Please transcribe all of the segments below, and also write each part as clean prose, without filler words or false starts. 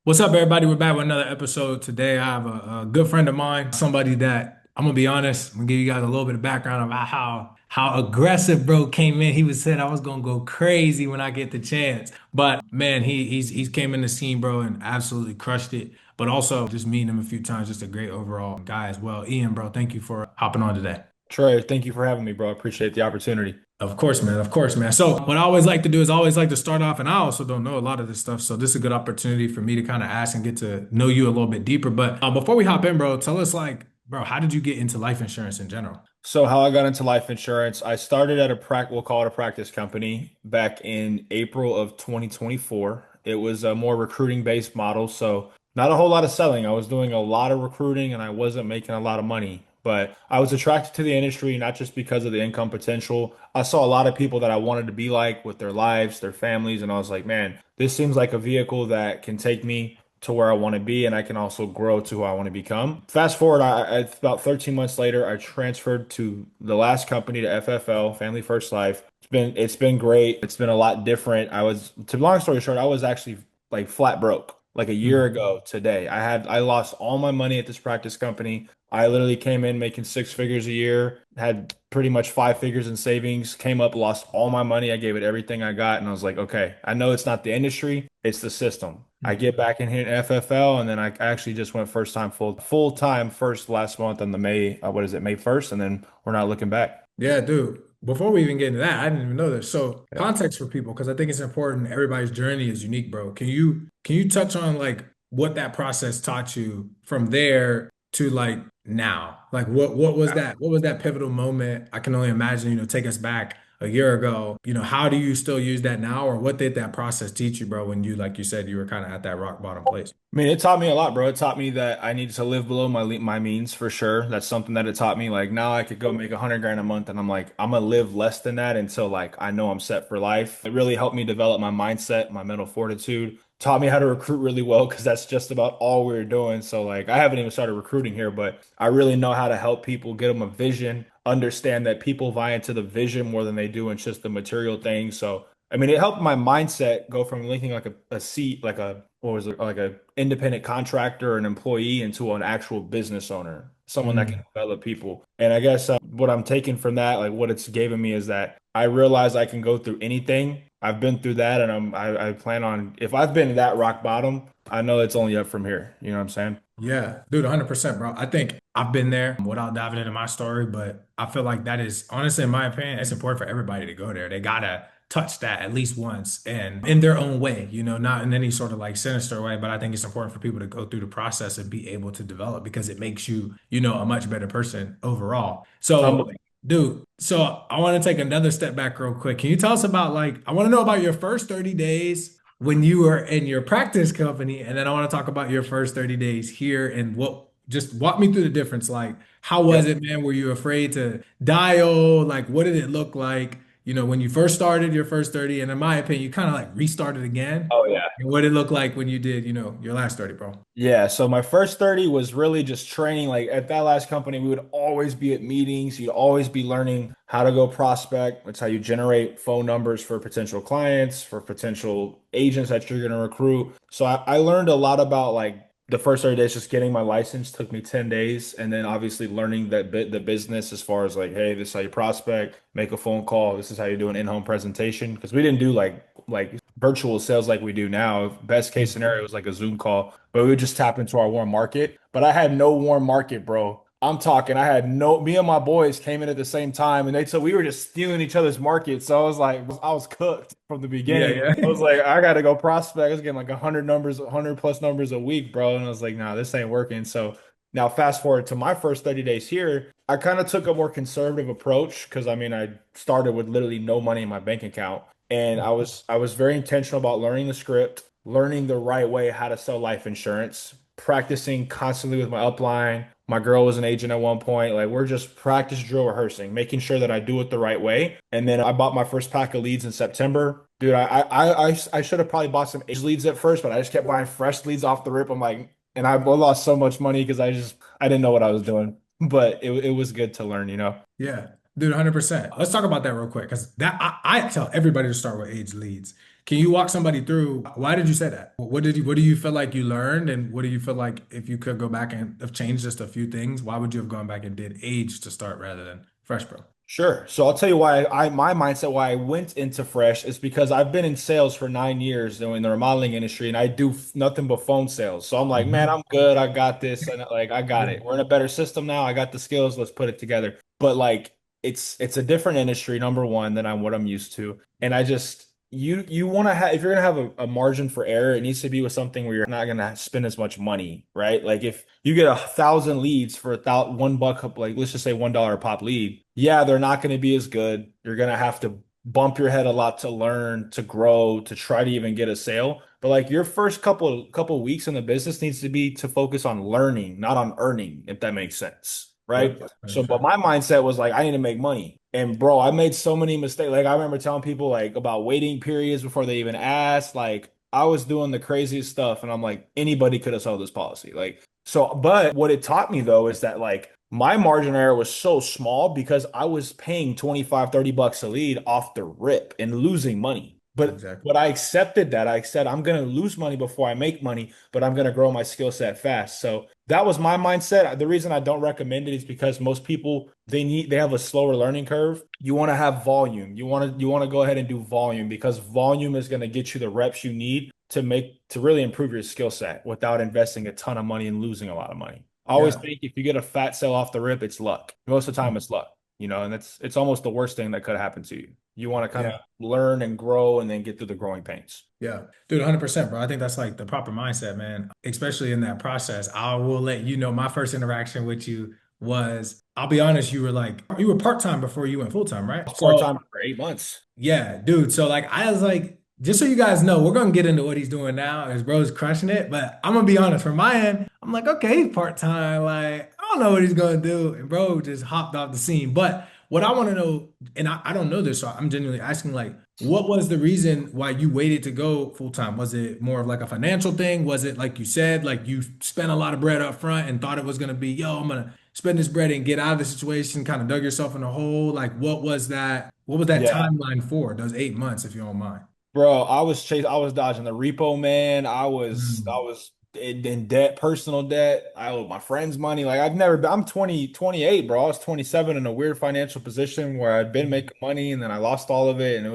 What's up, everybody? We're back with another episode. Today, I have a good friend of mine, somebody that I'm gonna be honest. I'm gonna give you guys a little bit of background about how aggressive bro came in. He was said I was gonna go crazy when I get the chance, but man, he's came in the scene, bro, and absolutely crushed it. But also, just meeting him a few times, just a great overall guy as well. Ian, bro, thank you for hopping on today. Trey, thank you for having me, bro. I appreciate the opportunity. Of course, man. Of course, man. So what I always like to do is I always like to start off, and I also don't know a lot of this stuff. So this is a good opportunity for me to kind of ask and get to know you a little bit deeper. But before we hop in, bro, tell us like, bro, how did you get into life insurance in general? So, how I got into life insurance, I started at we'll call it a practice company back in April of 2024. It was a more recruiting based model. So, not a whole lot of selling. I was doing a lot of recruiting and I wasn't making a lot of money. But I was attracted to the industry, not just because of the income potential. I saw a lot of people that I wanted to be like with their lives, their families. And I was like, man, this seems like a vehicle that can take me to where I want to be, and I can also grow to who I want to become. Fast forward, about 13 months later, I transferred to the last company to FFL, Family First Life. It's been great. It's been a lot different. To long story short, I was actually like flat broke like a year Mhm. ago today. I lost all my money at this practice company. I literally came in making six figures a year, had pretty much five figures in savings, came up, lost all my money. I gave it everything I got, and I was like, okay, I know it's not the industry, it's the system. I get back in here in FFL, and then I actually just went first time full time first last month on the May what is it, May 1st, and then we're not looking back. Yeah, dude. Before we even get into that, I didn't even know this. So Yeah. context for people, because I think it's important. Everybody's journey is unique, bro. Can you touch on like what that process taught you from there to like now? Like what was that pivotal moment? I can only imagine, take us back a year ago. How do you still use that now, or what did that process teach you, bro, when you like you said you were kind of at that rock bottom place? I mean, it taught me a lot, bro. It taught me that I needed to live below my means for sure. That's something that it taught me. Like now I could go make 100 grand a month and I'm like, I'm gonna live less than that until like I know I'm set for life. It really helped me develop my mindset, my mental fortitude. Taught me how to recruit really well because that's just about all we were doing. So like I haven't even started recruiting here, but I really know how to help people, get them a vision, understand that people vie into the vision more than they do in just the material things. So I mean, it helped my mindset go from linking like a seat, like a what was it, like a independent contractor or an employee into an actual business owner, someone that can Mm. develop people. And I guess what I'm taking from that, like what it's given me, is that I realize I can go through anything. I've been through that, and I plan on if I've been that rock bottom, I know it's only up from here. You know what I'm saying? Yeah, dude, 100%, bro. I think I've been there without diving into my story, but I feel like that is honestly, in my opinion, it's important for everybody to go there. They gotta touch that at least once and in their own way, not in any sort of like sinister way, but I think it's important for people to go through the process and be able to develop because it makes you, a much better person overall. So, Humbling. dude, so I want to take another step back real quick. Can you tell us about like, I want to know about your first 30 days when you were in your practice company, and then I want to talk about your first 30 days here and just walk me through the difference. Like, how was Yep. it, man? Were you afraid to dial? Like, what did it look like, when you first started your first 30? And in my opinion, you kind of like restarted again. Oh yeah. And what did it look like when you did, your last 30, bro? Yeah, so my first 30 was really just training. Like at that last company, we would always be at meetings. You'd always be learning how to go prospect. That's how you generate phone numbers for potential clients, for potential agents that you're going to recruit. So I learned a lot about like the first 30 days, just getting my license took me 10 days. And then obviously learning the business as far as like, hey, this is how you prospect, make a phone call. This is how you do an in-home presentation. Because we didn't do like virtual sales like we do now. Best case scenario was like a Zoom call, but we would just tap into our warm market. But I had no warm market, bro. I'm talking, I had no, me and my boys came in at the same time and so we were just stealing each other's markets. So I was like, I was cooked from the Yeah, beginning. I yeah. was like, I got to go prospect. I was getting like 100 numbers, 100 plus numbers a week, bro. And I was like, nah, this ain't working. So now fast forward to my first 30 days here, I kind of took a more conservative approach because I mean, I started with literally no money in my bank account. And I was very intentional about learning the script, learning the right way how to sell life insurance, practicing constantly with my upline. My girl was an agent at one point. Like we're just practice drill rehearsing, making sure that I do it the right way. And then I bought my first pack of leads in September. Dude, I should have probably bought some age leads at first, but I just kept buying fresh leads off the rip. I'm like, and I lost so much money because I didn't know what I was doing. But it was good to learn, you know. Yeah. Dude, 100%. Let's talk about that real quick because I tell everybody to start with age leads. Can you walk somebody through why did you say that? What do you feel like you learned and what do you feel like if you could go back and have changed just a few things, why would you have gone back and did age to start rather than fresh, bro? Sure. So I'll tell you why my mindset why I went into fresh is because I've been in sales for 9 years in the remodeling industry and I do nothing but phone sales. So I'm like, man, Mhm. I'm good. I got this. And like I got Yeah. it. We're in a better system now. I got the skills. Let's put it together. But like it's a different industry, number one, than what I'm used to. And I just you want to have if you're gonna have a margin for error, it needs to be with something where you're not gonna spend as much money, right? Like if you get 1,000 leads for $1, like let's just say $1 a pop lead, yeah, they're not gonna be as good. You're gonna have to bump your head a lot to learn, to grow, to try to even get a sale. But like your first couple weeks in the business needs to be to focus on learning, not on earning, if that makes sense. Right. Yep. So, but 100%. my mindset was like, I need to make money. And bro, I made so many mistakes. Like I remember telling people like about waiting periods before they even asked. Like I was doing the craziest stuff, and I'm like, anybody could have sold this policy. Like so, but what it taught me though is that like my margin error was so small because I was paying 25, $30 a lead off the rip and losing money. But Exactly. I accepted that. I said I'm gonna lose money before I make money, but I'm gonna grow my skill set fast. So that was my mindset. The reason I don't recommend it is because most people they have a slower learning curve. You want to have volume. You want to go ahead and do volume because volume is going to get you the reps you need to really improve your skill set without investing a ton of money and losing a lot of money. I always Yeah. think if you get a fat sell off the rip, it's luck. Most of the time it's luck, and it's almost the worst thing that could happen to you. You want to kind of Yeah. learn and grow and then get through the growing pains. Yeah. Dude, 100%, bro. I think that's like the proper mindset, man. Especially in that process. I will let you know my first interaction with you was, I'll be honest, you were part-time before you went full-time, right? I was So part-time for 8 months. yeah, dude. So like I was like, just so you guys know, we're gonna get into what he's doing now as bro's crushing it. But I'm gonna be honest, from my end, I'm like, okay, he's part-time. Like, I don't know what he's gonna do. And bro just hopped off the scene. But what I want to know, and I don't know this, so I'm genuinely asking, like, what was the reason why you waited to go full-time? Was it more of like a financial thing? Was it like you said, like you spent a lot of bread up front and thought it was gonna be, yo, I'm gonna spend this bread and get out of the situation, kind of dug yourself in a hole? Like, what was that? What was that Yeah. timeline for? Those 8 months, if you don't mind. Bro, I was dodging the repo man. I Mm. was in debt, personal debt. I owed my friends money. Like I've never been, I'm 28, bro. I was 27 in a weird financial position where I'd been making money and then I lost all of it. And I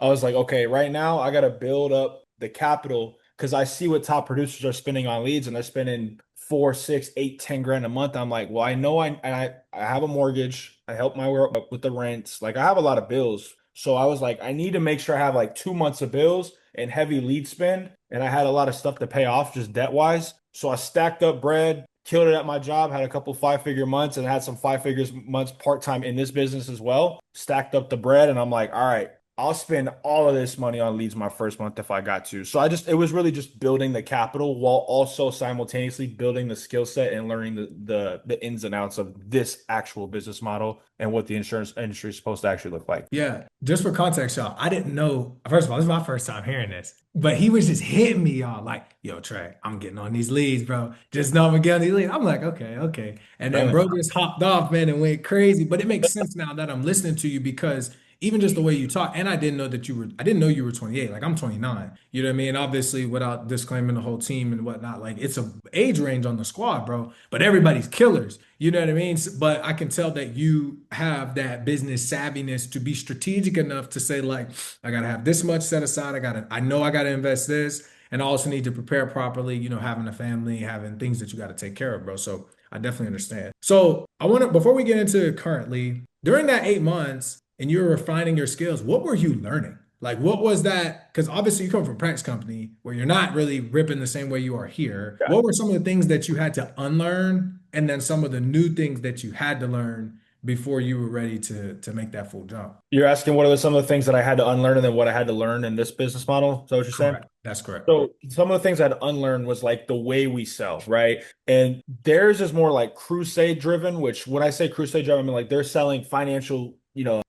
was like, okay, right now I got to build up the capital because I see what top producers are spending on leads and they're spending 4, 6, 8, 10 grand a month. I'm like, well, I know I have a mortgage. I help my work with the rents. Like I have a lot of bills. So I was like, I need to make sure I have like 2 months of bills and heavy lead spend. And I had a lot of stuff to pay off just debt wise. So I stacked up bread, killed it at my job, had a couple 5-figure months and had some 5 figures months part time in this business as well. Stacked up the bread. And I'm like, all right, I'll spend all of this money on leads my first month if I got to. So it was really just building the capital while also simultaneously building the skill set and learning the ins and outs of this actual business model and what the insurance industry is supposed to actually look like. Yeah, just for context, y'all, I didn't know. First of all, this is my first time hearing this, but he was just hitting me, y'all, like, yo, Trey, I'm getting on these leads, bro. Just know I'm gonna get on these leads. I'm like, okay, okay. And then Really? bro just hopped off, man, and went crazy. But it makes sense now that I'm listening to you because even just the way you talk, and I didn't know you were 28. Like I'm 29. You know what I mean? Obviously, without disclaiming the whole team and whatnot, like it's a age range on the squad, bro. But everybody's killers. You know what I mean? But I can tell that you have that business savviness to be strategic enough to say, like, I gotta have this much set aside. I know I gotta invest this, and I also need to prepare properly, having a family, having things that you gotta take care of, bro. So I definitely understand. So I want to, before we get into currently, during that 8 months and you were refining your skills, what were you learning? Like, what was that? Because obviously you come from a practice company where you're not really ripping the same way you are here. Yeah. What were some of the things that you had to unlearn, and then some of the new things that you had to learn before you were ready to make that full jump? You're asking what are some of the things that I had to unlearn and then what I had to learn in this business model? Is that what you're saying? Correct. That's correct. So some of the things I had to unlearn was like the way we sell, right? And theirs is more like crusade driven, which when I say crusade driven, I mean like they're selling financial,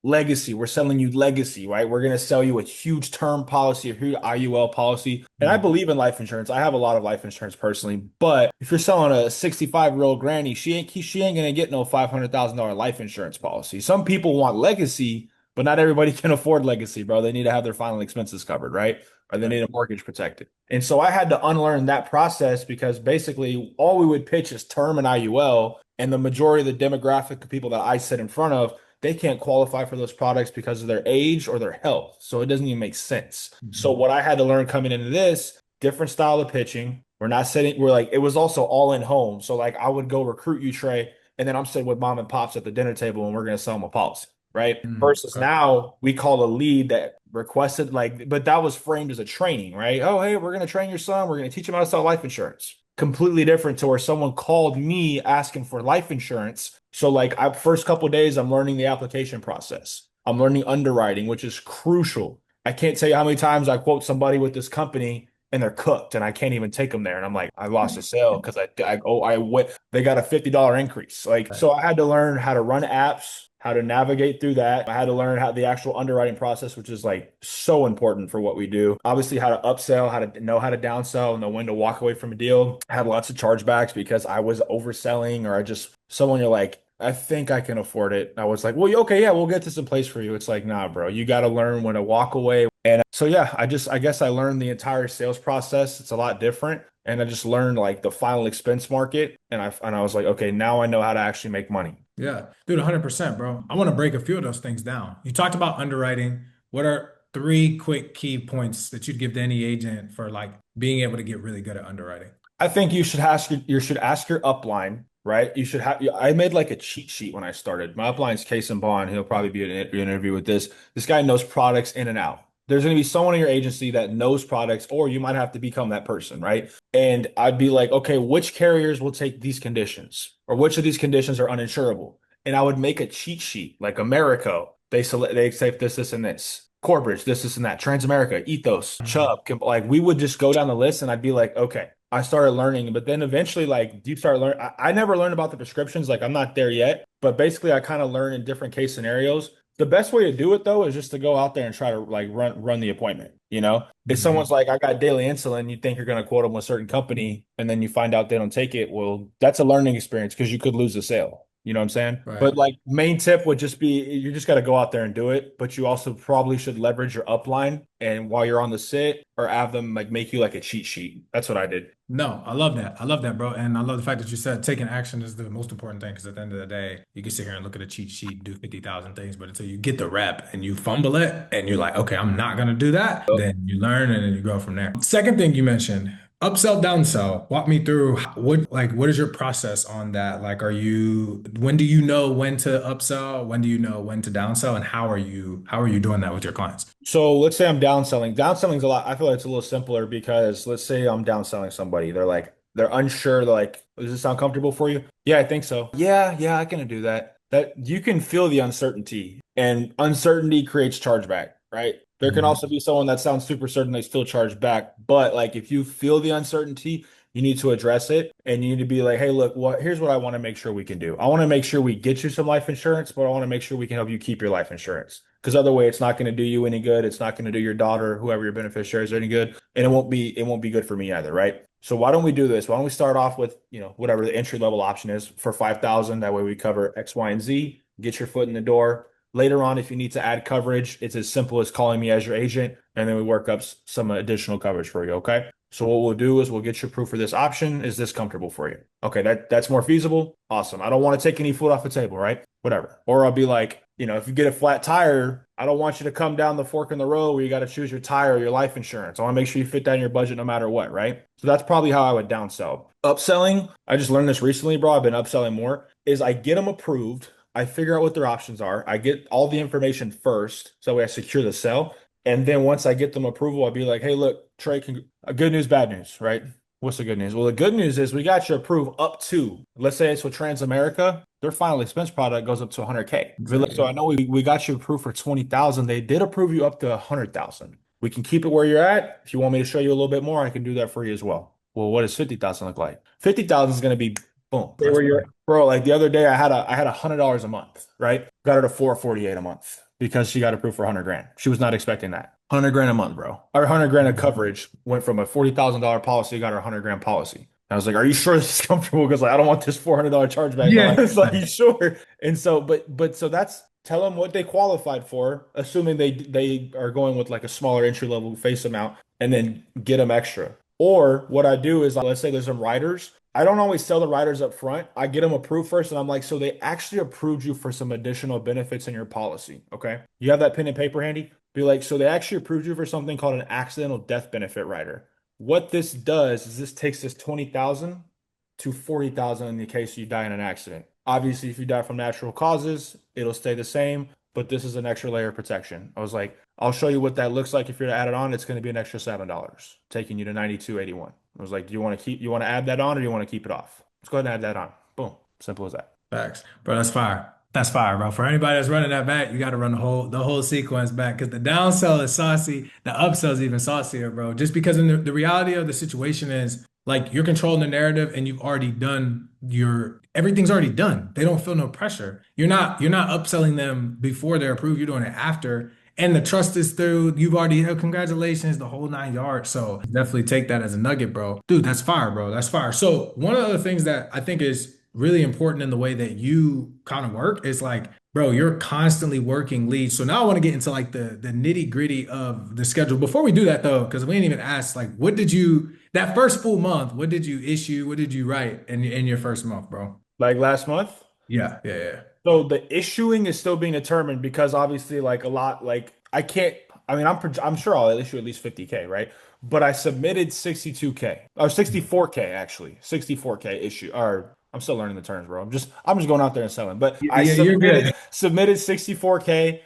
legacy. We're selling you legacy, right? We're going to sell you a huge term policy, a huge IUL policy. And I Mm, believe in life insurance. I have a lot of life insurance personally, but if you're selling a 65-year-old granny, she ain't going to get no $500,000 life insurance policy. Some people want legacy, but not everybody can afford legacy, bro. They need to have their final expenses covered, right? Or they right. need a mortgage protected. And so I had to unlearn that process because basically all we would pitch is term and IUL, and the majority of the demographic of people that I sit in front of, they can't qualify for those products because of their age or their health. So it doesn't even make sense. So Mhm. what I had to learn coming into this, different style of pitching. We're like, it was also all in home. So like I would go recruit you, Trey, and then I'm sitting with mom and pops at the dinner table and we're going to sell them a policy, right? Mm, Versus okay. now we call a lead that requested like, but that was framed as a training, right? Oh, hey, we're going to train your son. We're going to teach him how to sell life insurance. Completely different to where someone called me asking for life insurance. So like I first couple of days, I'm learning the application process. I'm learning underwriting, which is crucial. I can't tell you how many times I quote somebody with this company and they're cooked and I can't even take them there. And I'm like, I lost a sale because I went, they got a $50 increase. Like, Right. so I had to learn how to run apps, how to navigate through that. I had to learn how the actual underwriting process, which is like so important for what we do. Obviously, how to upsell, how to know how to downsell, know when to walk away from a deal. I had lots of chargebacks because I was overselling or I just, someone you're like, I think I can afford it. I was like, well, okay, yeah, we'll get this in place for you. It's like, nah, bro, you got to learn when to walk away. And so, yeah, I guess I learned the entire sales process. It's a lot different. And I just learned like the final expense market. And I was like, okay, now I know how to actually make money. Yeah, dude, 100%, bro. I want to break a few of those things down. You talked about underwriting. What are three quick key points that you'd give to any agent for like being able to get really good at underwriting? I think you should ask your upline, right? You should have I made like a cheat sheet when I started. My upline's Case and Bond. He'll probably be in an interview with this. This guy knows products in and out. There's going to be someone in your agency that knows products, or you might have to become that person, right? And I'd be like, okay, which carriers will take these conditions, or which of these conditions are uninsurable? And I would make a cheat sheet, like Americo. They accept this, and this. Corbridge, this, and that. Transamerica, Ethos, Mhm. Chubb, like we would just go down the list, and I'd be like, okay. I started learning, but then eventually, like you start learning. I never learned about the prescriptions. Like I'm not there yet, but basically, I kind of learn in different case scenarios. The best way to do it though is just to go out there and try to like run the appointment. If someone's Mhm. like, "I got daily insulin," you think you're going to quote them with a certain company, and then you find out they don't take it. Well, that's a learning experience because you could lose the sale. You know what I'm saying? Right. But like main tip would just be you just got to go out there and do it. But you also probably should leverage your upline and while you're on the sit or have them like make you like a cheat sheet. That's what I did. No, I love that. I love that, bro. And I love the fact that you said taking action is the most important thing because at the end of the day, you can sit here and look at a cheat sheet, do 50,000 things, but until you get the rep and you fumble it and you're like, okay, I'm not going to do that, then you learn and then you go from there. Second thing you mentioned, upsell, downsell. Walk me through what is your process on that? Like, when do you know when to upsell? When do you know when to downsell? And how are you doing that with your clients? So let's say I'm downselling. Downselling's a lot. I feel like it's a little simpler because let's say I'm downselling somebody. They're unsure. They're like, does this sound comfortable for you? Yeah, I think so. Yeah, I can do that. That you can feel the uncertainty, and uncertainty creates chargeback, right? There can also Mhm. be someone that sounds super certain they still charge back, but like if you feel the uncertainty, you need to address it and you need to be like, hey, look, here's what I want to make sure we can do. I want to make sure we get you some life insurance, but I want to make sure we can help you keep your life insurance. Because other way, it's not going to do you any good. It's not going to do your daughter, whoever your beneficiaries are any good, and it won't be good for me either, right? So why don't we do this? Why don't we start off with whatever the entry level option is for 5,000? That way we cover X, Y, and Z. Get your foot in the door. Later on, if you need to add coverage, it's as simple as calling me as your agent, and then we work up some additional coverage for you. Okay. So what we'll do is we'll get you approved for this option. Is this comfortable for you? Okay, that's more feasible. Awesome. I don't want to take any food off the table, right? Whatever. Or I'll be like, if you get a flat tire, I don't want you to come down the fork in the road where you got to choose your tire or your life insurance. I want to make sure you fit that in your budget no matter what, right? So that's probably how I would downsell. Upselling, I just learned this recently, bro. I've been upselling more, is I get them approved. I figure out what their options are. I get all the information first, so that way I secure the sell. And then once I get them approval, I'll be like, hey, look, Trey, good news, bad news, right? What's the good news? Well, the good news is we got you approved up to, let's say it's with Transamerica, their final expense product goes up to 100K. So I Exactly. know we got you approved for 20,000. They did approve you up to 100,000. We can keep it where you're at. If you want me to show you a little bit more, I can do that for you as well. Well, what does 50,000 look like? 50,000 is going to be Boom. They That's were your fine. bro. Like the other day, I had $100 a month, right? Got her to 448 a month because she got approved for 100 grand. She was not expecting that. 100 grand a month, bro. Our 100 grand of coverage went from a $40,000 policy, got her a 100 grand policy. I was like, "Are you sure this is comfortable?" Because like, I don't want this $400 chargeback. But Yeah. like, it's like, you sure? And so, but so that's tell them what they qualified for, assuming they are going with like a smaller entry level face amount, and then get them extra. Or what I do is, let's say there's some riders. I don't always tell the riders up front. I get them approved first, and I'm like, so they actually approved you for some additional benefits in your policy. Okay. You have that pen and paper handy? Be like, so they actually approved you for something called an accidental death benefit rider. What this does is this takes this 20,000 to 40,000 in the case you die in an accident. Obviously, if you die from natural causes, it'll stay the same, but this is an extra layer of protection. I was like, I'll show you what that looks like if you're to add it on. It's going to be an extra $7, taking you to 92.81. I was like, do you want to add that on or do you want to keep it off? Let's go ahead and add that on. Boom. Simple as that. Facts, bro. That's fire. That's fire, bro. For anybody that's running that back, you got to run the whole sequence back because the downsell is saucy, the upsell is even saucier, bro. Just because in the reality of the situation is like you're controlling the narrative and you've already done your everything's already done. They don't feel no pressure. You're not upselling them before they're approved. You're doing it after. And the trust is through. You've already congratulations, the whole 9 yards. So definitely take that as a nugget, bro. Dude, that's fire, bro. That's fire. So one of the things that I think is really important in the way that you kind of work is like, bro, you're constantly working leads. So now I want to get into like the nitty-gritty of the schedule. Before we do that though, because we didn't even ask, like, what did you that first full month, what did you issue? What did you write in your first month, bro? Like last month. Yeah, yeah, yeah. So the issuing is still being determined because obviously like a lot like I can't I mean I'm sure I'll issue at least 50K, right? But I submitted 62K or 64K actually. 64K issue or I'm still learning the terms, bro. I'm just going out there and selling. But I Yeah, you're good. submitted 64K.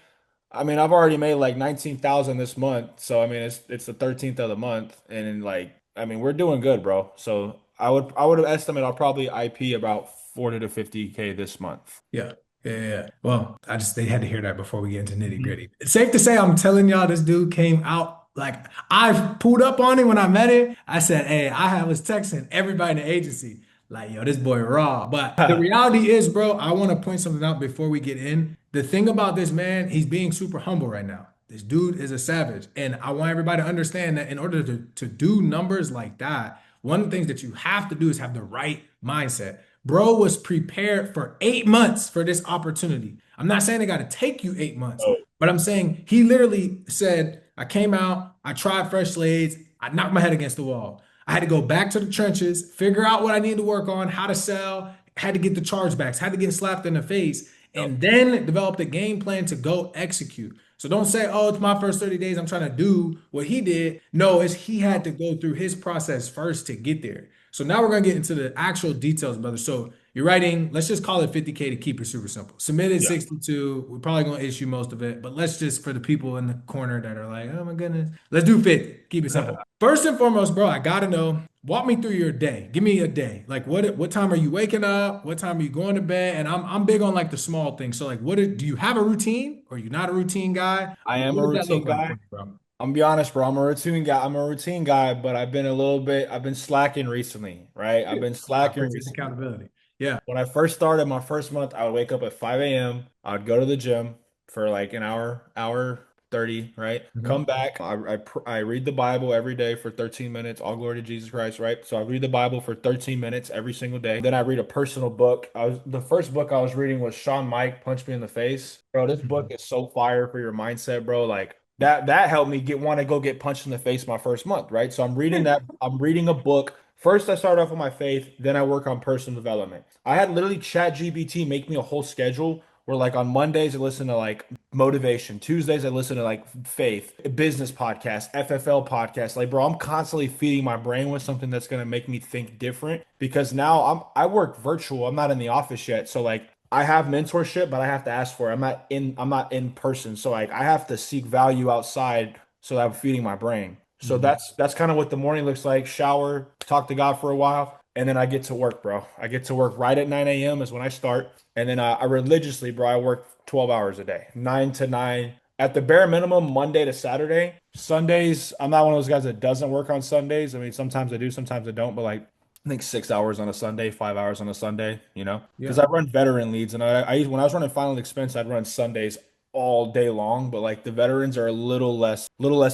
I mean, I've already made like 19,000 this month. So I mean it's the 13th of the month and like I mean we're doing good, bro. So I would estimate I'll probably IP about 40 to 50K this month. Yeah. Yeah, yeah. Yeah. Well, they had to hear that before we get into nitty Mhm. gritty. It's safe to say I'm telling y'all this dude came out like I pulled up on him when I met him. I said, hey, was texting everybody in the agency, like, yo, this boy raw. But the reality is, bro, I want to point something out before we get in. The thing about this man, he's being super humble right now. This dude is a savage. And I want everybody to understand that in order to do numbers like that, one of the things that you have to do is have the right mindset. Bro was prepared for 8 months for this opportunity. I'm not saying it got to take you 8 months, Oh, but I'm saying he literally said, I came out, I tried fresh blades, I knocked my head against the wall. I had to go back to the trenches, figure out what I needed to work on, how to sell, had to get the chargebacks, had to get slapped in the face, yep. and then developed a game plan to go execute. So don't say, oh, it's my first 30 days. I'm trying to do what he did. No, it's he had to go through his process first to get there. So now we're gonna get into the actual details, brother. So you're writing, let's just call it 50K to keep it super simple. Submitted Yeah. 62. We're probably gonna issue most of it, but let's just for the people in the corner that are like, oh my goodness, let's do 50. Keep it simple. First and foremost, bro, I gotta know. Walk me through your day. Give me a day. Like what time are you waking up? What time are you going to bed? And I'm big on like the small things. So like do you have a routine or are you not a routine guy? I am What a does that look routine like for guy. you, bro? I'm gonna be honest, bro. I'm a routine guy. I'm a routine guy, but I've been slacking recently, right? I've Yeah. been I slacking appreciate the recently. accountability. Yeah. When I first started my first month, I would wake up at 5 a.m. I would go to the gym for like an hour 30, right? Come Mhm. back. I read the Bible every day for 13 minutes. All glory to Jesus Christ, right? So I read the Bible for 13 minutes every single day. Then I read a personal book. The first book I was reading was Sean Mike, Punch Me in the Face. Bro, this book Mhm. is so fire for your mindset, bro. Like that helped me get want to go get punched in the face my first month, right? So I'm reading that. I'm reading a book. First, I start off with my faith, then I work on personal development. I had literally ChatGPT make me a whole schedule where like on Mondays I listen to like motivation, Tuesdays I listen to like faith, business podcast, FFL podcast. Like bro, I'm constantly feeding my brain with something that's going to make me think different because now I work virtual. I'm not in the office yet. So like I have mentorship, but I have to ask for it. I'm not in person. So like I have to seek value outside so that I'm feeding my brain. So Mhm. that's kind of what the morning looks like. Shower, talk to God for a while, and then I get to work, bro. I get to work right at 9 a.m. is when I start. And then I religiously, bro, I work 12 hours a day, 9 to 9. At the bare minimum, Monday to Saturday. Sundays, I'm not one of those guys that doesn't work on Sundays. I mean, sometimes I do, sometimes I don't, but like I think 6 hours on a Sunday, 5 hours on a Sunday, because Yeah. I run veteran leads and when I was running final expense, I'd run Sundays all day long, but like the veterans are a little less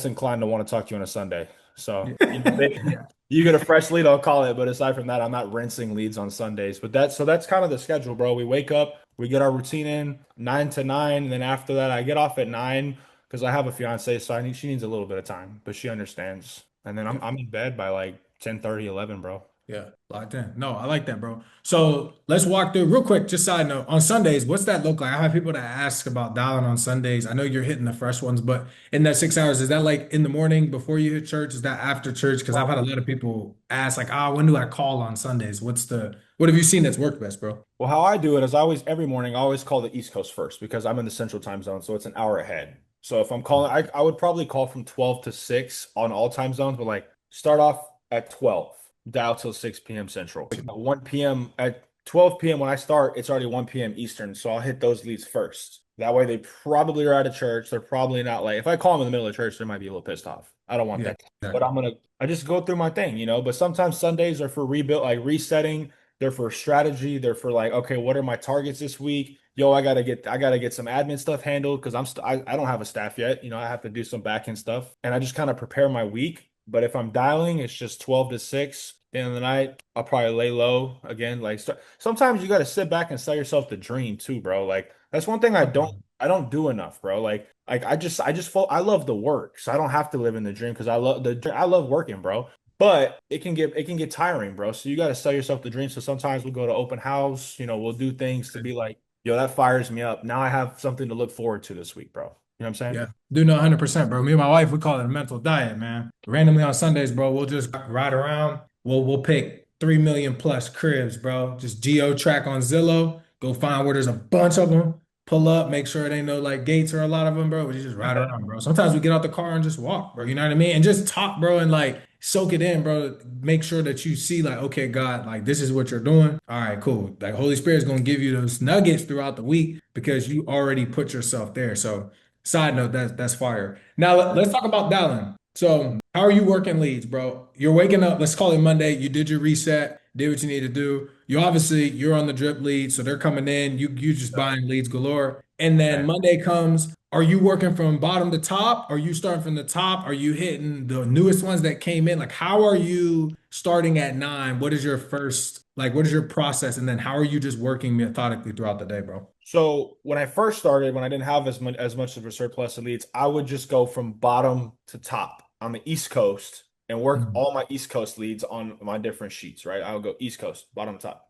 inclined to want to talk to you on a Sunday. So, Yeah. you get a fresh lead, I'll call it. But aside from that, I'm not rinsing leads on Sundays. But that's kind of the schedule, bro. We wake up, we get our routine in 9 to 9, and then after that, I get off at 9 because I have a fiance, so she needs a little bit of time, but she understands. And then I'm in bed by like 10:30, 11, bro. Yeah, locked in. No, I like that, bro. So let's walk through real quick. Just side note on Sundays, what's that look like? I have people that ask about dialing on Sundays. I know you're hitting the fresh ones, but in that 6 hours, is that like in the morning before you hit church? Is that after church? Because I've had a lot of people ask, like, when do I call on Sundays? What have you seen that's worked best, bro? Well, how I do it is every morning, I always call the East Coast first because I'm in the Central time zone, so it's an hour ahead. So if I'm calling, I would probably call from 12 to 6 on all time zones, but like start off at 12, dial till 6 p.m. Central. Like, at 1 p.m. at 12 p.m. when I start, it's already 1 p.m. Eastern, so I'll hit those leads first. That way they probably are out of church. They're probably not late. If I call them in the middle of church, they might be a little pissed off. I don't want Yeah, that. But exactly. I just go through my thing, But sometimes Sundays are for rebuild, like resetting. They're for strategy. They're for like, okay, what are my targets this week? Yo, I gotta get some admin stuff handled because I don't have a staff yet. I have to do some back end stuff, and I just kind of prepare my week. But if I'm dialing, it's just 12 to 6. At the end of the night, I'll probably lay low again. Like sometimes you got to sit back and sell yourself the dream too, bro. Like that's one thing I don't do enough, bro. Like I love the work, so I don't have to live in the dream because I love working, bro. But it can get tiring, bro. So you got to sell yourself the dream. So sometimes we'll go to open house, we'll do things to be like, yo, that fires me up. Now I have something to look forward to this week, bro. You know what I'm saying? Yeah, do know 100%, bro. Me and my wife, we call it a mental diet, man. Randomly on Sundays, bro, we'll just ride around. We'll pick 3 million plus cribs, bro. Just geo track on Zillow. Go find where there's a bunch of them. Pull up, make sure it ain't no like gates or a lot of them, bro. We just ride around, bro. Sometimes we get out the car and just walk, bro. You know what I mean? And just talk, bro, and like soak it in, bro. Make sure that you see, like, okay, God, like this is what you're doing. All right, cool. Like Holy Spirit's gonna give you those nuggets throughout the week because you already put yourself there. So side note, that's fire. Now let's talk about dialing. So how are you working leads, bro? You're waking up, let's call it Monday. You did your reset, did what you need to do. You're on the drip lead, so they're coming in. You just buying leads galore. And then Monday comes. Are you working from bottom to top? Are you starting from the top? Are you hitting the newest ones that came in? Like, how are you starting at 9? What is your first, like, what is your process? And then how are you just working methodically throughout the day, bro? So when I first started, when I didn't have as much of a surplus of leads, I would just go from bottom to top on the East Coast and work Mhm. all my East Coast leads on my different sheets, right? I would go East Coast, bottom top,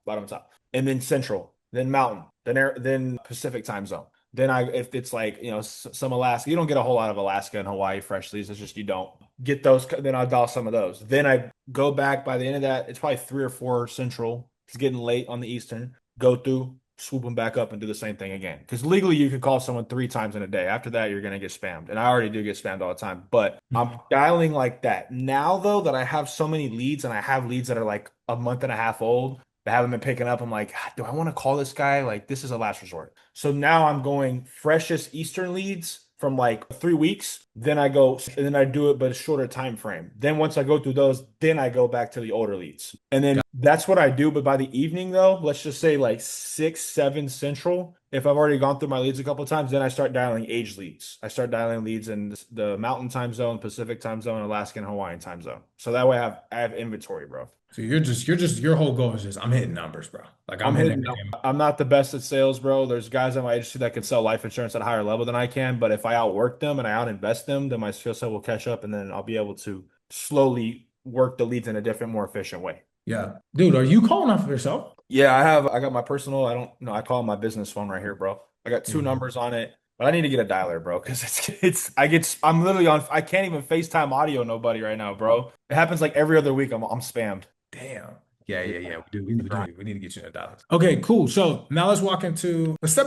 and then Central, then Mountain, then Pacific time zone. Then if it's like, some Alaska, you don't get a whole lot of Alaska and Hawaii fresh leads. It's just you don't get those. Then I'll dial some of those. Then I go back by the end of that. It's probably 3 or 4 Central. It's getting late on the Eastern. Go through, swoop them back up and do the same thing again. Because legally, you can call someone 3 times in a day. After that, you're going to get spammed. And I already do get spammed all the time, but I'm dialing like that. Now, though, that I have so many leads and I have leads that are like a month and a half old that haven't been picking up, I'm like, "Ah, do I want to call this guy? Like, this is a last resort." So now I'm going freshest Eastern leads from like 3 weeks. Then I go and then I do it, but a shorter time frame. Then once I go through those, then I go back to the older leads. And then that's what I do. But by the evening, though, let's just say like 6, 7 central. If I've already gone through my leads a couple of times, then I start dialing age leads. I start dialing leads in the Mountain time zone, Pacific time zone, Alaskan, Hawaiian time zone. So that way I have inventory, bro. So your whole goal is just I'm hitting numbers, bro. Like I'm I'm hitting hitting. everything. I'm not the best at sales, bro. There's guys in my agency that can sell life insurance at a higher level than I can, but if I outwork them and I outinvest them, then my skill set will catch up, and then I'll be able to slowly work the leads in a different, more efficient way. Yeah. Dude, are you calling off of yourself? Yeah, I got my personal. I don't know. I call it my business phone right here, bro. I got two Mhm. numbers on it, but I need to get a dialer, bro, because I'm literally on. I can't even FaceTime audio nobody right now, bro. It happens like every other week. I'm spammed. Damn. Yeah, Yeah, yeah, yeah. the grind. We need to get you in the dollars. Okay, cool. So now let's step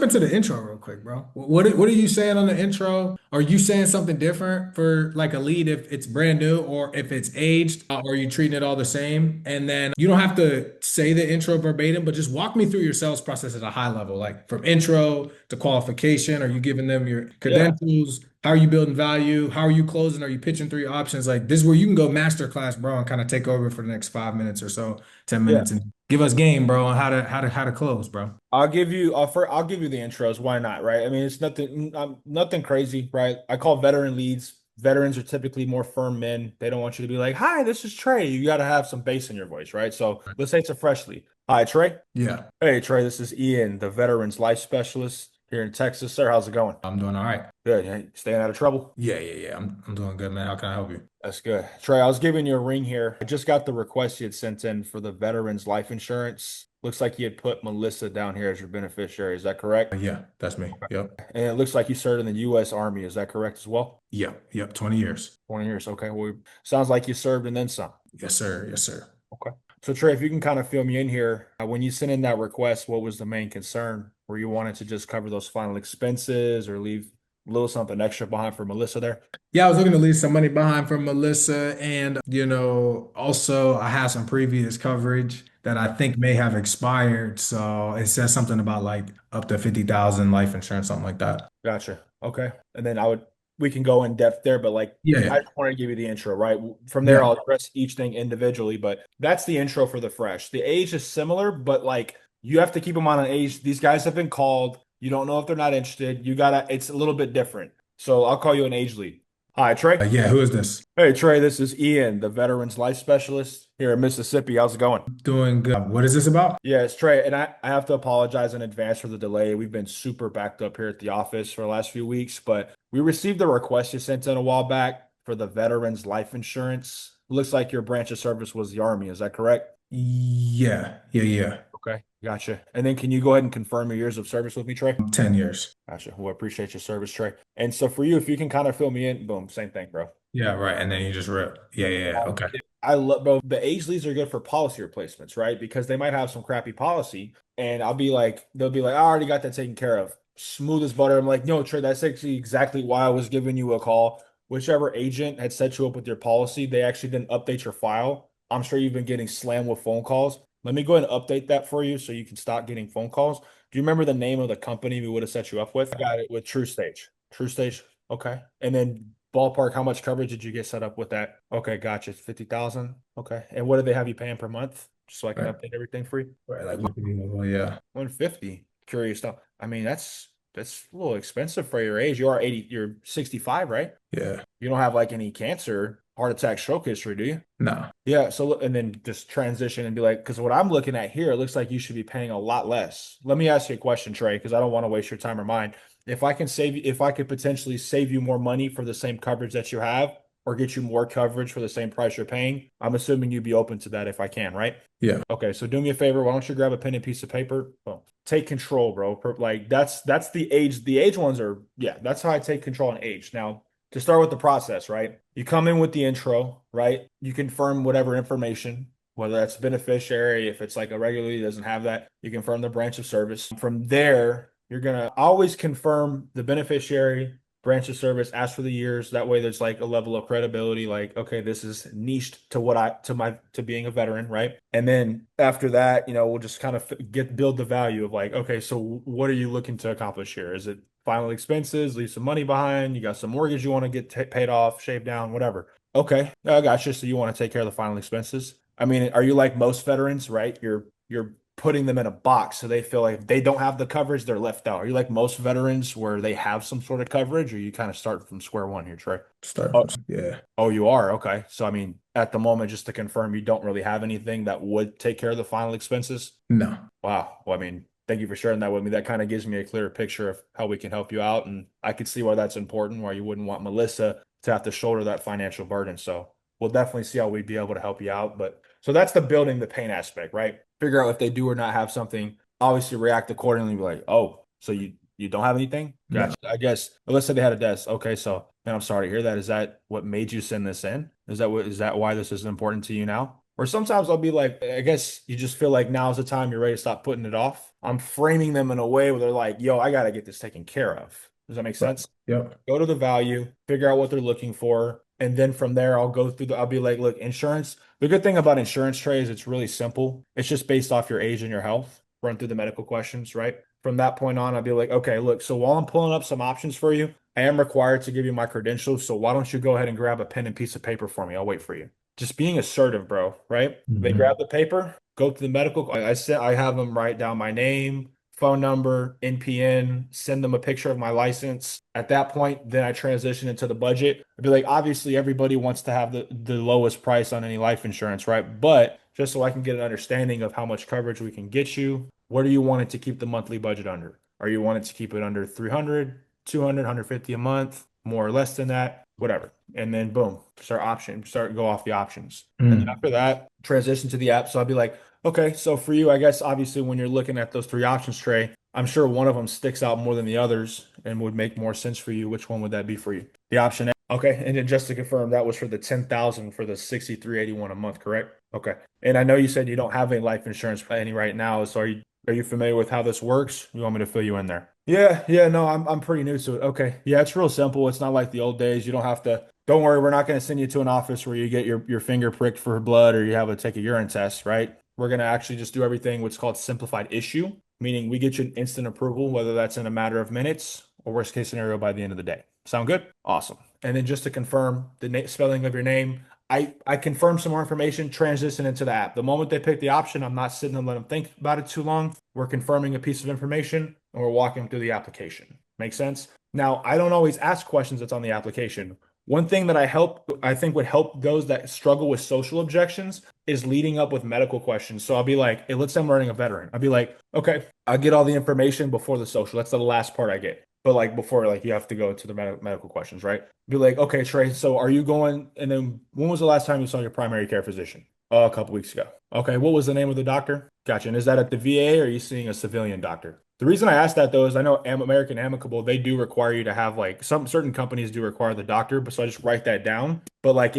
into the intro real quick, bro. What are you saying on the intro? Are you saying something different for like a lead if it's brand new or if it's aged? Or are you treating it all the same? And then you don't have to say the intro verbatim, but just walk me through your sales process at a high level, like from intro to qualification. Are you giving them your Yeah. credentials? How are you building value? How are you closing? Are you pitching three options? Like this is where you can go masterclass, bro, and kind of take over for the next 5 minutes or so, 10 Yeah. minutes and give us game, bro, on how to close, bro. I'll give you the intros. Why not? Right. I mean, it's nothing crazy, right? I call veteran leads. Veterans are typically more firm men. They don't want you to be like, "Hi, this is Trey." You got to have some bass in your voice, right? So let's say it's a fresh lead. Hi, Trey. Yeah, Hey, Trey. This is Ian, the Veterans Life Specialist here in Texas, sir. How's it going? I'm doing all right. Good. Yeah, staying out of trouble. Yeah. I'm doing good, man. How can I help you? That's good. Trey, I was giving you a ring here. I just got the request you had sent in for the Veterans Life Insurance. Looks like you had put Melissa down here as your beneficiary. Is that correct? Yeah, that's me. Yep. And it looks like you served in the U.S. Army. Is that correct as well? Yep. 20 years. 20 years. Okay. Well, sounds like you served and then some. Yes, sir. Yes, sir. Okay. So, Trey, if you can kind of fill me in here, when you sent in that request, what was the main concern? Were you wanted to just cover those final expenses or leave a little something extra behind for Melissa there? Yeah, I was looking to leave some money behind for Melissa. And, also I have some previous coverage that I think may have expired. So it says something about like up to 50,000 life insurance, something like that. Gotcha. Okay. And then we can go in depth there, but like, I Yeah. just want to give you the intro, right? From there, Yeah. I'll address each thing individually, but that's the intro for the fresh. The age is similar, but like, you have to keep them on an age. These guys have been called. You don't know if they're not interested. It's a little bit different. So I'll call you an age lead. Hi, Trey. Yeah. Who is this? Hey, Trey, this is Ian, the Veterans Life Specialist here in Mississippi. How's it going? Doing good. What is this about? Yes, Trey, and I have to apologize in advance for the delay. We've been super backed up here at the office for the last few weeks, but we received a request you sent in a while back for the Veterans Life Insurance. Looks like your branch of service was the Army. Is that correct? Yeah. Okay, gotcha. And then can you go ahead and confirm your years of service with me, Trey? 10 years. Gotcha. Well, I appreciate your service, Trey. And so for you, if you can kind of fill me in, boom, same thing, bro. Yeah, right. And then you just rip. Yeah. Okay. I love, bro. The age leads are good for policy replacements, right? Because they might have some crappy policy, and they'll be like, I already got that taken care of. Smooth as butter. I'm like, no, Trey, that's actually exactly why I was giving you a call. Whichever agent had set you up with your policy, they actually didn't update your file. I'm sure you've been getting slammed with phone calls. Let me go ahead and update that for you so you can stop getting phone calls. Do you remember the name of the company we would have set you up with? I got it with True Stage. True Stage. Okay. And then ballpark, how much coverage did you get set up with that? Okay, gotcha. 50,000. Okay. And what do they have you paying per month? Just so I can Right. update everything for you. Right. Like, well, yeah. 150. Curious stuff. I mean, that's a little expensive for your age. You are 80, you're 65, right? Yeah. You don't have like any cancer, heart attack, stroke history, do you? No. Yeah, so and then just transition and be like, because what I'm looking at here, it looks like you should be paying a lot less. Let me ask you a question, Trey, because I don't want to waste your time or mine. If I could potentially save you more money for the same coverage that you have, or get you more coverage for the same price you're paying, I'm assuming you'd be open to that if I can, right? Yeah. Okay, so do me a favor. Why don't you grab a pen and piece of paper? Well, take control, bro. Like that's the age. The age ones are, yeah, that's how I take control in age. Now, to start with the process, right? You come in with the intro, right? You confirm whatever information, whether that's beneficiary, if it's like a regularly doesn't have that, you confirm the branch of service. From there, you're gonna always confirm the beneficiary, branch of service, ask for the years. That way there's like a level of credibility, like, okay, this is niched to to being a veteran, right? And then after that, we'll just kind of build the value of like, okay, so what are you looking to accomplish here? Is it final expenses, leave some money behind, you got some mortgage you want to get paid off, shaved down, whatever. Okay, I got you. So you want to take care of the final expenses. I mean, are you like most veterans, right? You're putting them in a box so they feel like if they don't have the coverage, they're left out. Are you like most veterans where they have some sort of coverage, or you kind of start from square one here, Trey? Start Oh, from, yeah. oh, you are? Okay. So I mean, at the moment, just to confirm, you don't really have anything that would take care of the final expenses? No. Wow. Well, I mean, thank you for sharing that with me. That kind of gives me a clearer picture of how we can help you out. And I could see why that's important, why you wouldn't want Melissa to have to shoulder that financial burden. So we'll definitely see how we'd be able to help you out. But so that's the building the pain aspect, right? Figure out if they do or not have something, obviously react accordingly, be like, oh, so you don't have anything? No. Gotcha. I guess let's say they had a desk. Okay, so man, I'm sorry to hear that. Is that what made you send this in? Is that why this is important to you now? Or sometimes I'll be like, I guess you just feel like now's the time you're ready to stop putting it off. I'm framing them in a way where they're like, yo, I got to get this taken care of. Does that make Right. sense? Yep. Go to the value, figure out what they're looking for. And then from there, I'll be like, look, insurance. The good thing about insurance, Trey, is it's really simple. It's just based off your age and your health. Run through the medical questions, right? From that point on, I'll be like, okay, look, so while I'm pulling up some options for you, I am required to give you my credentials. So why don't you go ahead and grab a pen and piece of paper for me? I'll wait for you. Just being assertive, bro, right? They grab Hmm. the paper, go to the medical. I have them write down my name, phone number, NPN, send them a picture of my license. At that point, then I transition into the budget. I'd be like, obviously, everybody wants to have the lowest price on any life insurance, right? But just so I can get an understanding of how much coverage we can get you, what do you want it to keep the monthly budget under? Are you wanting to keep it under 300, 200, 150 a month, more or less than that, whatever. And then boom, start go off the options. And then Mm. after that, transition to the app. So I'll be like, okay, so for you, I guess obviously when you're looking at those three options, Trey, I'm sure one of them sticks out more than the others and would make more sense for you. Which one would that be for you? The option A. Okay, and then just to confirm, that was for the 10,000 for the 6381 a month, correct? Okay. And I know you said you don't have any life insurance any right now, so are you familiar with how this works? You want me to fill you in there? Yeah, no, I'm pretty new to it. Okay. Yeah, it's real simple. It's not like the old days. You don't have to, don't worry, we're not going to send you to an office where you get your finger pricked for blood or you have to take a urine test, right? We're going to actually just do everything what's called simplified issue, meaning we get you an instant approval, whether that's in a matter of minutes or worst case scenario by the end of the day. Sound good? Awesome. And then just to confirm the spelling of your name, I confirm some more information, transition into the app. The moment they pick the option, I'm not sitting and letting them think about it too long. We're confirming a piece of information and we're walking through the application. Make sense? Now, I don't always ask questions that's on the application. One thing that I think would help those that struggle with social objections is leading up with medical questions. So I'll be like, hey, let's say I'm learning a veteran. I'll be like, okay, I'll get all the information before the social. That's the last part I get. But like before, like you have to go to the medical questions, right? Be like, okay, Trey, so are you going? And then when was the last time you saw your primary care physician? Oh, a couple weeks ago. Okay, what was the name of the doctor? Gotcha. And is that at the VA or are you seeing a civilian doctor? The reason I asked that though is I know American Amicable, they do require you to have like some certain companies do require the doctor, but so I just write that down. But like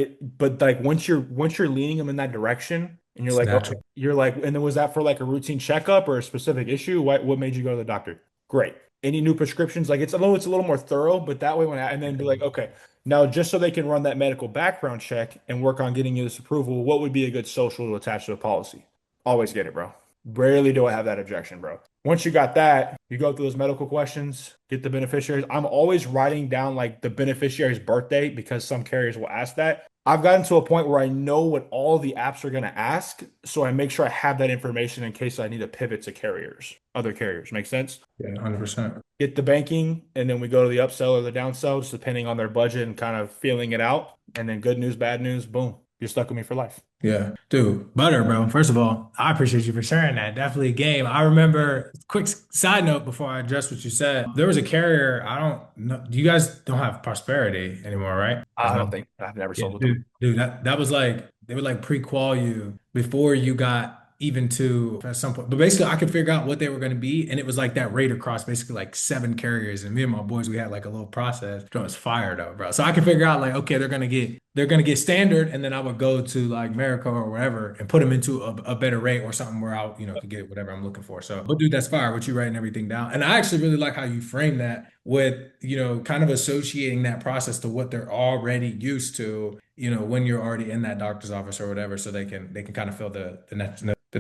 once you're leaning them in that direction and you're It's like, okay, natural. you're like, and then was that for like a routine checkup or a specific issue? What made you go to the doctor? Great. Any new prescriptions? Like it's a little more thorough, but that way and then be like, okay, now just so they can run that medical background check and work on getting you this approval, what would be a good social to attach to a policy? Always get it, bro. Rarely do I have that objection, bro. Once you got that, you go through those medical questions, get the beneficiaries. I'm always writing down like the beneficiary's birthday because some carriers will ask that. I've gotten to a point where I know what all the apps are going to ask, so I make sure I have that information in case I need to pivot to carriers, other carriers. Make sense? Yeah, 100%. Get the banking, and then we go to the upsell or the downsell, just depending on their budget and kind of feeling it out. And then good news, bad news, boom, you're stuck with me for life. Yeah, dude, butter, bro. First of all, I appreciate you for sharing that. Definitely a game. I remember, quick side note before I address what you said. There was a carrier, I don't know, you guys don't have Prosperity anymore, right? That's I not. don't think I've never Yeah, sold with them. dude, that was like they would like pre-qual you before you got even to at some point. But basically, I could figure out what they were going to be, and it was like that rate across basically like seven carriers. And me and my boys, we had like a little process. It was fire though, bro. So I could figure out like, okay, they're gonna get standard, and then I would go to like America or wherever and put them into a better rate or something where I could get whatever I'm looking for. So, but dude, that's fire. What you writing everything down, and I actually really like how you frame that with kind of associating that process to what they're already used to, when you're already in that doctor's office or whatever, so they can kind of feel the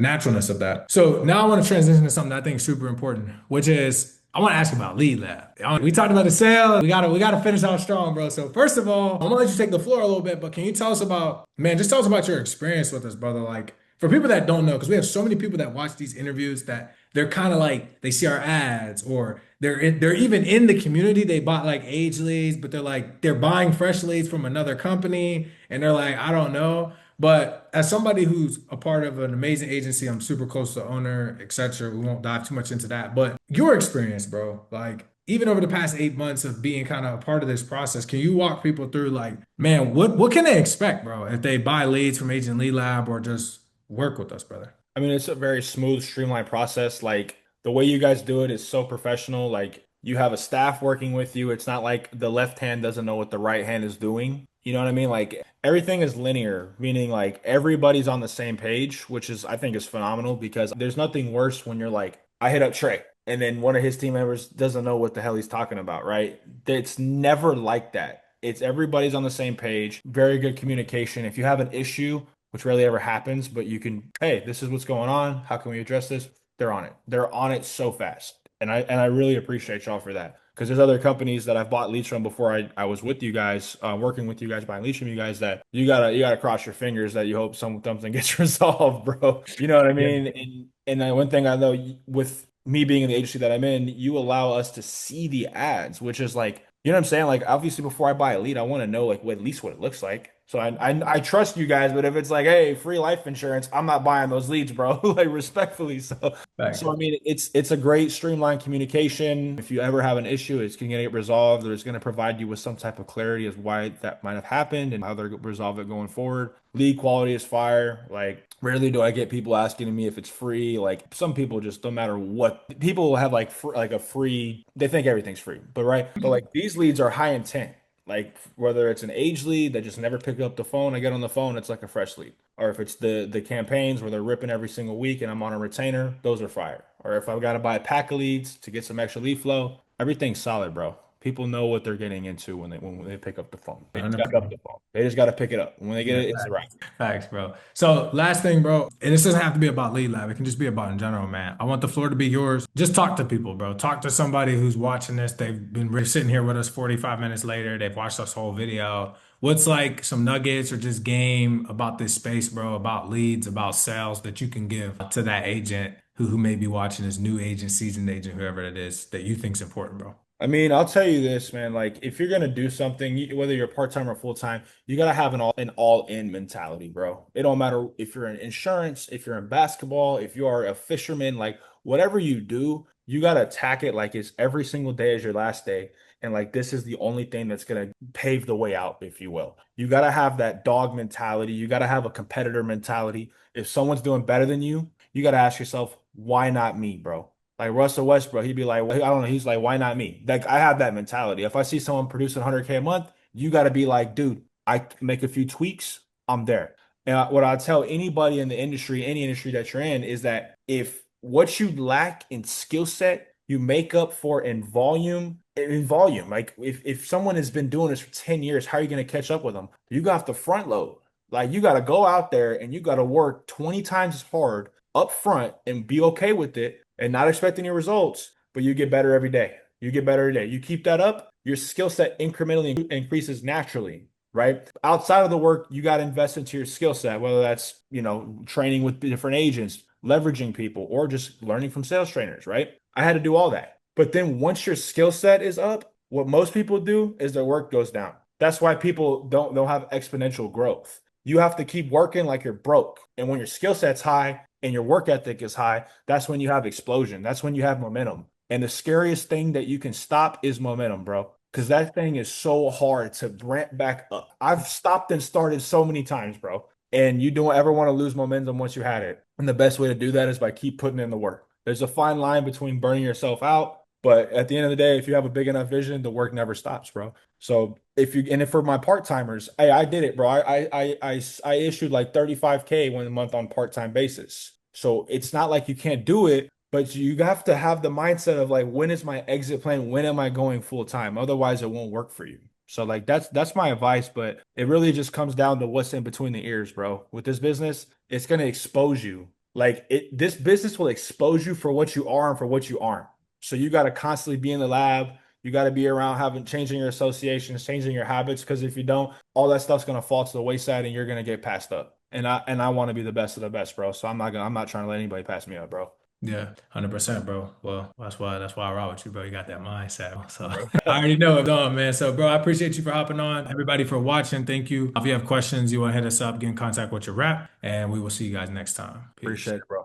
naturalness of that. So now I want to transition to something that I think is super important, which is I want to ask you about Lead Lab. We talked about the sale. We gotta finish out strong, bro. So first of all, I'm gonna let you take the floor a little bit, but can you tell us about, man, just tell us about your experience with this, brother. Like for people that don't know, because we have so many people that watch these interviews that they're kind of like they see our ads or they're even in the community. They bought like age leads, but they're buying fresh leads from another company, and they're like, I don't know. But as somebody who's a part of an amazing agency, I'm super close to the owner, etc. We won't dive too much into that. But your experience, bro, like even over the past 8 months of being kind of a part of this process, can you walk people through like, man, what can they expect, bro, if they buy leads from Agent Lead Lab or just work with us, brother? I mean, it's a very smooth, streamlined process. Like the way you guys do it is so professional. Like you have a staff working with you. It's not like the left hand doesn't know what the right hand is doing. You know what I mean? Like everything is linear, meaning like everybody's on the same page, which is I think is phenomenal because there's nothing worse when you're like, I hit up Trey and then one of his team members doesn't know what the hell he's talking about, right? It's never like that. It's everybody's on the same page, very good communication. If you have an issue, which rarely ever happens, but you can, hey, this is what's going on. How can we address this? They're on it. They're on it so fast. And I really appreciate y'all for that. Because there's other companies that I've bought leads from before I was with you guys, working with you guys, buying leads from you guys that you gotta cross your fingers that you hope something gets resolved, bro. You know what I Yeah. mean? And one thing I know with me being in the agency that I'm in, you allow us to see the ads, which is like, you know what I'm saying? Like obviously before I buy a lead, I want to know like what, at least what it looks like. So I trust you guys, but if it's like, hey, free life insurance, I'm not buying those leads, bro. Like respectfully. So I Facts. mean, it's a great streamlined communication. If you ever have an issue, it's going to get resolved. Or it's going to provide you with some type of clarity as why that might have happened and how they're going to resolve it going forward. Lead quality is fire. Like rarely do I get people asking me if it's free. Like some people just don't matter what people have like like a free. They think everything's free, but right. But like these leads are high intent. Like whether it's an age lead that just never pick up the phone, I get on the phone, it's like a fresh lead. Or if it's the campaigns where they're ripping every single week and I'm on a retainer, those are fire. Or if I've got to buy a pack of leads to get some extra lead flow, everything's solid, bro. People know what they're getting into when they pick up the phone. They just got to pick up 100%. the phone. They just got to pick it up. When they get Yeah, it, it's the right. facts, bro. So last thing, bro, and this doesn't have to be about Lead Lab. It can just be about in general, man. I want the floor to be yours. Just talk to people, bro. Talk to somebody who's watching this. They've been sitting here with us 45 minutes later. They've watched this whole video. What's like some nuggets or just game about this space, bro, about leads, about sales that you can give to that agent who may be watching this new agent, seasoned agent, whoever it is that you think's important, bro? I mean, I'll tell you this, man. Like, if you're gonna do something, whether you're part-time or full-time, you gotta have an all-in mentality, bro. It don't matter if you're in insurance, if you're in basketball, if you are a fisherman, like whatever you do, you gotta attack it like it's every single day is your last day. And like this is the only thing that's gonna pave the way out, if you will. You gotta have that dog mentality. You gotta have a competitor mentality. If someone's doing better than you gotta ask yourself, why not me, bro? Like Russell Westbrook, he'd be like, I don't know. He's like, why not me? Like, I have that mentality. If I see someone producing 100K a month, you got to be like, dude, I can make a few tweaks, I'm there. And what I tell anybody in the industry, any industry that you're in, is that if what you lack in skill set, you make up for in volume. Like, if someone has been doing this for 10 years, how are you going to catch up with them? You got to front load. Like, you got to go out there and you got to work 20 times as hard up front and be okay with it and not expecting your results, but you get better every day. You get better every day. You keep that up, your skill set incrementally increases naturally, right? Outside of the work, you got to invest into your skill set, whether that's, training with different agents, leveraging people, or just learning from sales trainers, right? I had to do all that. But then once your skill set is up, what most people do is their work goes down. That's why people don't have exponential growth. You have to keep working like you're broke. And when your skill set's high and your work ethic is high, that's when you have explosion. That's when you have momentum. And the scariest thing that you can stop is momentum, bro. Because that thing is so hard to ramp back up. I've stopped and started so many times, bro. And you don't ever want to lose momentum once you had it. And the best way to do that is by keep putting in the work. There's a fine line between burning yourself out, but at the end of the day, if you have a big enough vision, the work never stops, bro. So if for my part timers, hey, I did it, bro. I issued like 35K one month on part-time basis. So it's not like you can't do it, but you have to have the mindset of like, when is my exit plan? When am I going full time? Otherwise, it won't work for you. So like that's my advice, but it really just comes down to what's in between the ears, bro. With this business, it's gonna expose you. This business will expose you for what you are and for what you aren't. So you got to constantly be in the lab. You got to be around changing your associations, changing your habits. Because if you don't, all that stuff's gonna fall to the wayside, and you're gonna get passed up. And I want to be the best of the best, bro. So I'm not trying to let anybody pass me up, bro. Yeah, 100%, bro. Well, that's why I rock with you, bro. You got that mindset. So Bro. I already know it, done, man. So, bro, I appreciate you for hopping on. Everybody for watching. Thank you. If you have questions, you want to hit us up, get in contact with your rep, and we will see you guys next time. Peace. Appreciate it, bro.